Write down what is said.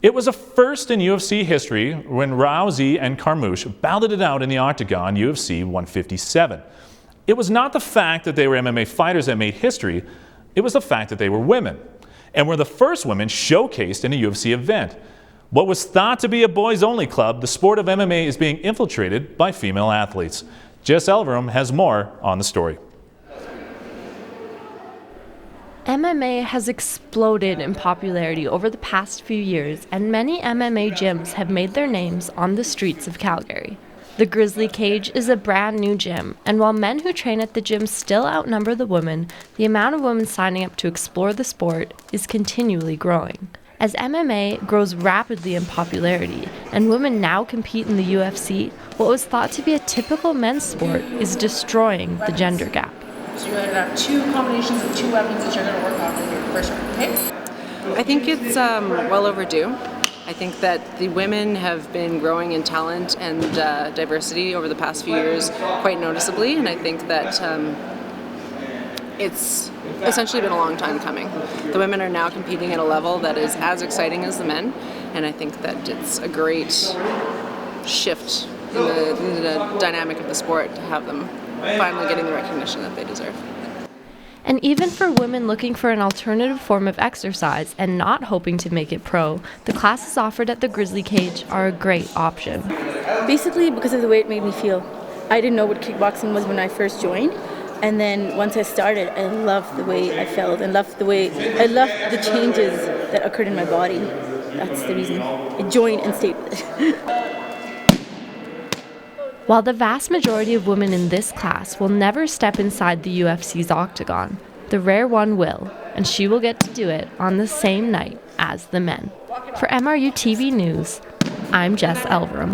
It was a first in UFC history when Rousey and Carmouche battled it out in the octagon, UFC 157. It was not the fact that they were MMA fighters that made history, it was the fact that they were women, and were the first women showcased in a UFC event. What was thought to be a boys-only club, the sport of MMA is being infiltrated by female athletes. Jess Elverum has more on the story. MMA has exploded in popularity over the past few years, and many MMA gyms have made their names on the streets of Calgary. The Grizzly Cage is a brand new gym, and while men who train at the gym still outnumber the women, the amount of women signing up to explore the sport is continually growing. As MMA grows rapidly in popularity, and women now compete in the UFC, what was thought to be a typical men's sport is destroying the gender gap. So you're going to have two combinations of two weapons that you're going to work on in your first round, okay? I think it's well overdue. I think that the women have been growing in talent and diversity over the past few years quite noticeably, and I think that it's essentially been a long time coming. The women are now competing at a level that is as exciting as the men, and I think that it's a great shift in the dynamic of the sport to have them finally getting the recognition that they deserve. And even for women looking for an alternative form of exercise and not hoping to make it pro, the classes offered at the Grizzly Cage are a great option. Basically, because of the way it made me feel. I didn't know what kickboxing was when I first joined, and then once I started, I loved the way I felt and loved the changes that occurred in my body. That's the reason I joined and stayed with it. While the vast majority of women in this class will never step inside the UFC's octagon, the rare one will, and she will get to do it on the same night as the men. For MRU TV News, I'm Jess Elverum.